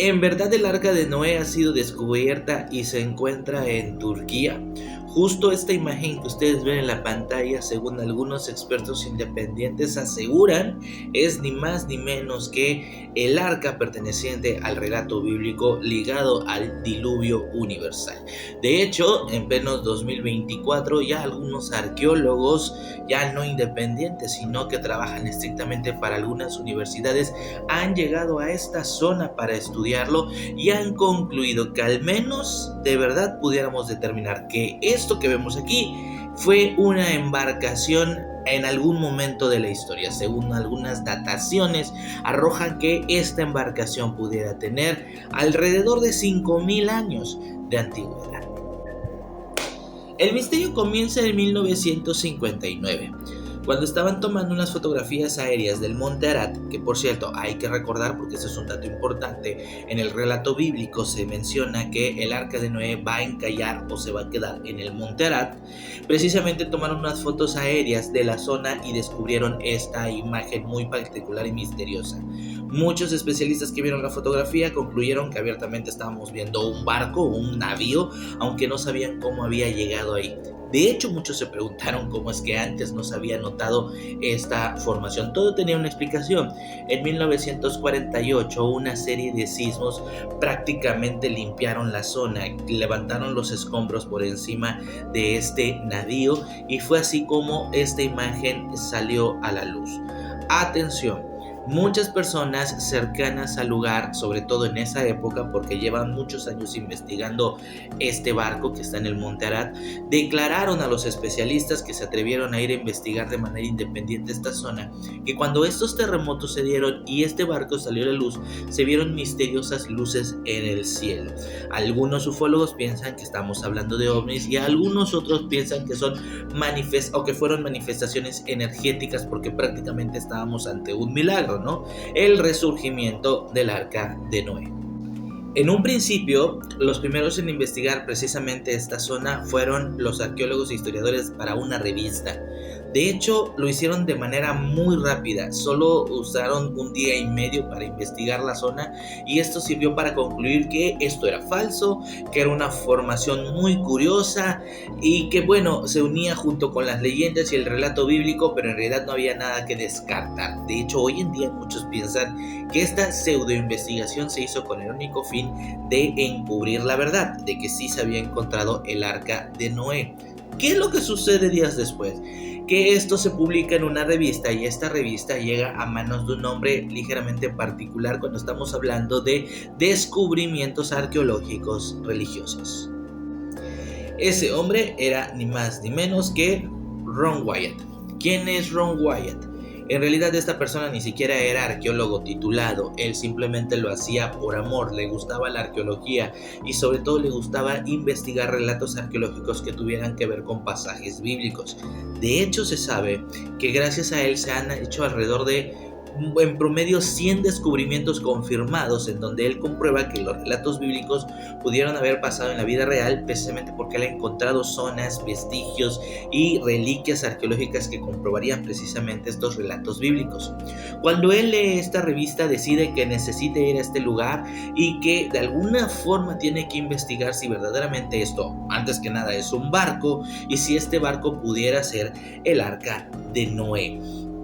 ¿En verdad el arca de Noé ha sido descubierta y se encuentra en Turquía? Justo esta imagen que ustedes ven en la pantalla, según algunos expertos independientes aseguran, es ni más ni menos que el arca perteneciente al relato bíblico ligado al diluvio universal. De hecho, en pleno 2024 ya algunos arqueólogos, ya no independientes, sino que trabajan estrictamente para algunas universidades, han llegado a esta zona para estudiarlo y han concluido que al menos de verdad pudiéramos determinar que esto que vemos aquí fue una embarcación en algún momento de la historia. Según algunas dataciones, arrojan que esta embarcación pudiera tener alrededor de 5000 años de antigüedad. El misterio comienza en 1959. Cuando estaban tomando unas fotografías aéreas del Monte Ararat, que por cierto hay que recordar porque ese es un dato importante, en el relato bíblico se menciona que el arca de Noé va a encallar o se va a quedar en el Monte Ararat. Precisamente tomaron unas fotos aéreas de la zona y descubrieron esta imagen muy particular y misteriosa. Muchos especialistas que vieron la fotografía concluyeron que abiertamente estábamos viendo un barco o un navío, aunque no sabían cómo había llegado ahí. De hecho, muchos se preguntaron cómo es que antes no se había notado esta formación. Todo tenía una explicación. En 1948, una serie de sismos prácticamente limpiaron la zona, levantaron los escombros por encima de este navío y fue así como esta imagen salió a la luz. Atención. Muchas personas cercanas al lugar, sobre todo en esa época, porque llevan muchos años investigando este barco que está en el Monte Ararat, declararon a los especialistas que se atrevieron a ir a investigar de manera independiente esta zona, que cuando estos terremotos se dieron y este barco salió a la luz, se vieron misteriosas luces en el cielo. Algunos ufólogos piensan que estamos hablando de ovnis y algunos otros piensan que son que fueron manifestaciones energéticas porque prácticamente estábamos ante un milagro, ¿no? El resurgimiento del arca de Noé. En un principio, los primeros en investigar precisamente esta zona fueron los arqueólogos e historiadores para una revista. De hecho, lo hicieron de manera muy rápida, solo usaron un día y medio para investigar la zona y esto sirvió para concluir que esto era falso, que era una formación muy curiosa y que bueno, se unía junto con las leyendas y el relato bíblico, pero en realidad no había nada que descartar. De hecho, hoy en día muchos piensan que esta pseudoinvestigación se hizo con el único fin de encubrir la verdad, de que sí se había encontrado el arca de Noé. ¿Qué es lo que sucede días después? Que esto se publica en una revista y esta revista llega a manos de un hombre ligeramente particular cuando estamos hablando de descubrimientos arqueológicos religiosos. Ese hombre era ni más ni menos que Ron Wyatt. ¿Quién es Ron Wyatt? En realidad esta persona ni siquiera era arqueólogo titulado, él simplemente lo hacía por amor, le gustaba la arqueología y sobre todo le gustaba investigar relatos arqueológicos que tuvieran que ver con pasajes bíblicos. De hecho se sabe que gracias a él se han hecho alrededor de en promedio 100 descubrimientos confirmados en donde él comprueba que los relatos bíblicos pudieron haber pasado en la vida real precisamente porque él ha encontrado zonas, vestigios y reliquias arqueológicas que comprobarían precisamente estos relatos bíblicos. Cuando él lee esta revista decide que necesita ir a este lugar y que de alguna forma tiene que investigar si verdaderamente esto, antes que nada, es un barco y si este barco pudiera ser el arca de Noé.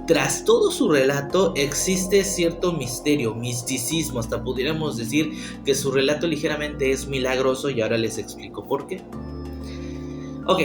Tras todo su relato existe cierto misterio, misticismo, hasta pudiéramos decir que su relato ligeramente es milagroso y ahora les explico por qué. Ok,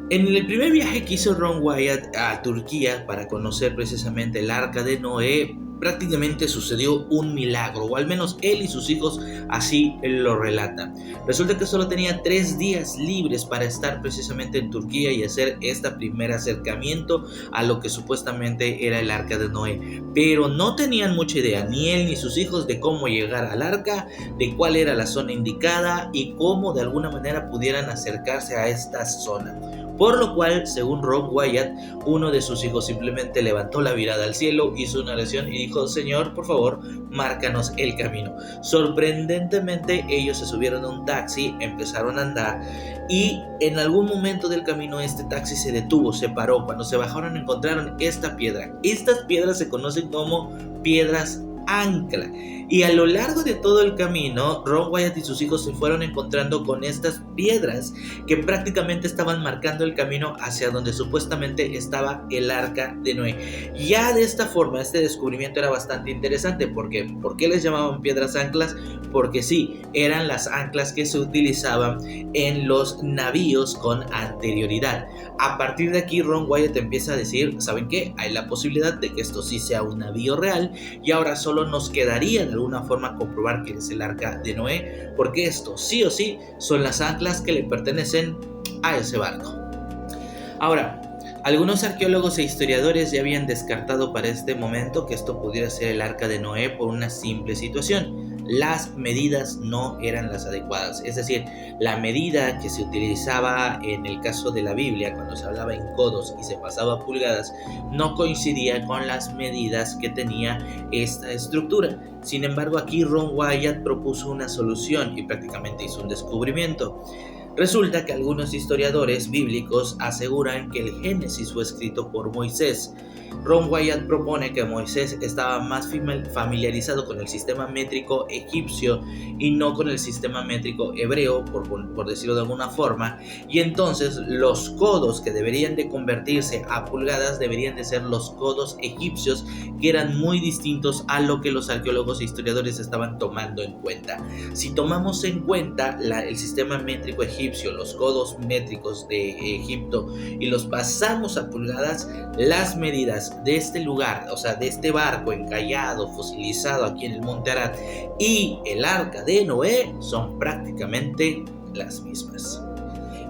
en el primer viaje que hizo Ron Wyatt a Turquía para conocer precisamente el arca de Noé, prácticamente sucedió un milagro, o al menos él y sus hijos así lo relatan. Resulta que solo tenía 3 días libres para estar precisamente en Turquía y hacer este primer acercamiento a lo que supuestamente era el arca de Noé, pero no tenían mucha idea, ni él ni sus hijos, de cómo llegar al arca, de cuál era la zona indicada y cómo de alguna manera pudieran acercarse a esta zona. Por lo cual, según Ron Wyatt, uno de sus hijos simplemente levantó la mirada al cielo, hizo una oración y dijo: Señor, por favor, márcanos el camino. Sorprendentemente, ellos se subieron a un taxi, empezaron a andar y en algún momento del camino este taxi se detuvo, se paró. Cuando se bajaron encontraron esta piedra. Estas piedras se conocen como piedras ancla. Y a lo largo de todo el camino, Ron Wyatt y sus hijos se fueron encontrando con estas piedras que prácticamente estaban marcando el camino hacia donde supuestamente estaba el arca de Noé. Ya de esta forma, este descubrimiento era bastante interesante porque ¿por qué les llamaban piedras anclas? Porque sí, eran las anclas que se utilizaban en los navíos con anterioridad. A partir de aquí, Ron Wyatt empieza a decir, ¿saben qué? Hay la posibilidad de que esto sí sea un navío real y ahora solo nos quedaría de alguna forma comprobar que es el arca de Noé, porque esto sí o sí son las anclas que le pertenecen a ese barco. Ahora, algunos arqueólogos e historiadores ya habían descartado para este momento que esto pudiera ser el arca de Noé por una simple situación. Las medidas no eran las adecuadas, es decir, la medida que se utilizaba en el caso de la Biblia cuando se hablaba en codos y se pasaba a pulgadas no coincidía con las medidas que tenía esta estructura. Sin embargo, aquí Ron Wyatt propuso una solución y prácticamente hizo un descubrimiento. Resulta que algunos historiadores bíblicos aseguran que el Génesis fue escrito por Moisés. Ron Wyatt propone que Moisés estaba más familiarizado con el sistema métrico egipcio y no con el sistema métrico hebreo, por decirlo de alguna forma, y entonces los codos que deberían de convertirse a pulgadas deberían de ser los codos egipcios, que eran muy distintos a lo que los arqueólogos e historiadores estaban tomando en cuenta. Si tomamos en cuenta el sistema métrico egipcio, los codos métricos de Egipto, y los pasamos a pulgadas, las medidas de este lugar, o sea, de este barco encallado, fosilizado aquí en el Monte Arad y el arca de Noé son prácticamente las mismas.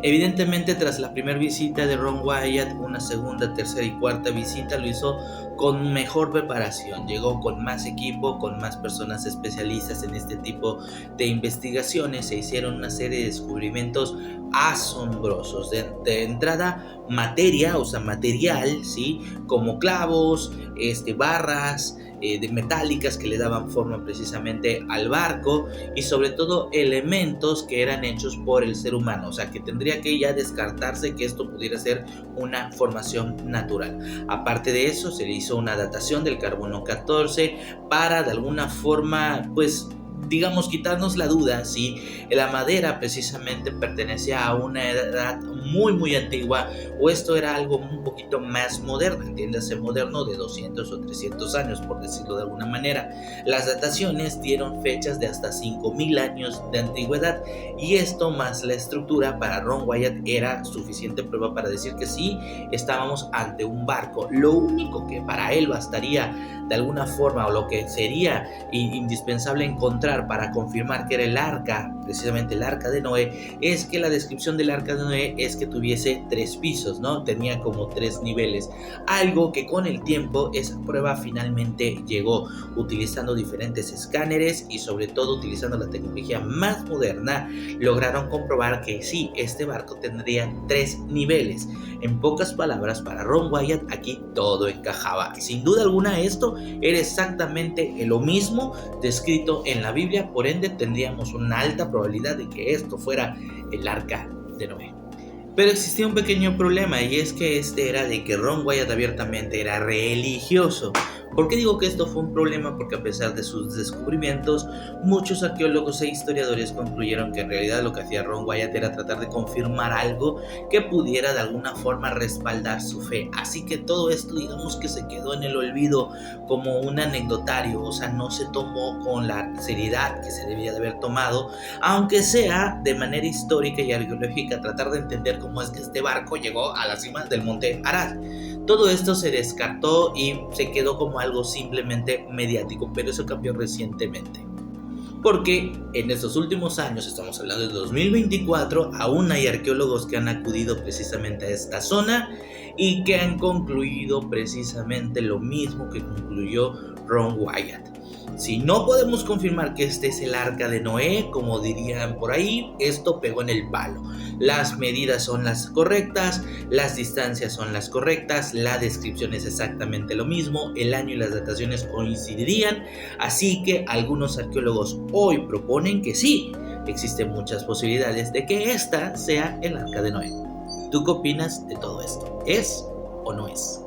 Evidentemente, tras la primera visita de Ron Wyatt, una segunda, tercera y cuarta visita lo hizo con mejor preparación. Llegó con más equipo, con más personas especialistas en este tipo de investigaciones. Se hicieron una serie de descubrimientos asombrosos. De entrada, materia, o sea, material, ¿sí? Como clavos, barras, de metálicas que le daban forma precisamente al barco y sobre todo elementos que eran hechos por el ser humano, o sea que tendría que ya descartarse que esto pudiera ser una formación natural. Aparte de eso, se le hizo una datación del carbono 14 para de alguna forma, pues digamos, quitarnos la duda si la madera precisamente pertenecía a una edad muy antigua o esto era algo un poquito más moderno, entiéndase moderno, de 200 o 300 años, por decirlo de alguna manera. Las dataciones dieron fechas de hasta 5000 años de antigüedad y esto más la estructura para Ron Wyatt era suficiente prueba para decir que sí, estábamos ante un barco. Lo único que para él bastaría de alguna forma, o lo que sería indispensable encontrar para confirmar que era el arca, precisamente el arca de Noé, es que la descripción del arca de Noé es que tuviese 3 pisos, ¿no? Tenía como 3 niveles, algo que con el tiempo esa prueba finalmente llegó, utilizando diferentes escáneres y sobre todo utilizando la tecnología más moderna, lograron comprobar que sí, este barco tendría 3 niveles. En pocas palabras, para Ron Wyatt aquí todo encajaba. Sin duda alguna esto era exactamente lo mismo descrito en la Biblia, por ende tendríamos una alta probabilidad de que esto fuera el arca de Noé. Pero existía un pequeño problema y es que era de que Ron Wyatt abiertamente era religioso. ¿Por qué digo que esto fue un problema? Porque a pesar de sus descubrimientos, muchos arqueólogos e historiadores concluyeron que en realidad lo que hacía Ron Wyatt era tratar de confirmar algo que pudiera de alguna forma respaldar su fe. Así que todo esto, digamos que se quedó en el olvido como un anecdotario, o sea, no se tomó con la seriedad que se debía de haber tomado, aunque sea de manera histórica y arqueológica tratar de entender cómo es que este barco llegó a la cima del Monte Arad. Todo esto se descartó y se quedó como algo simplemente mediático, pero eso cambió recientemente. Porque en estos últimos años, estamos hablando de 2024, aún hay arqueólogos que han acudido precisamente a esta zona y que han concluido precisamente lo mismo que concluyó Ron Wyatt. Si no podemos confirmar que este es el arca de Noé, como dirían por ahí, esto pegó en el palo. Las medidas son las correctas, las distancias son las correctas, la descripción es exactamente lo mismo, el año y las dataciones coincidirían, así que algunos arqueólogos hoy proponen que sí, existen muchas posibilidades de que esta sea el arca de Noé. ¿Tú qué opinas de todo esto? ¿Es o no es?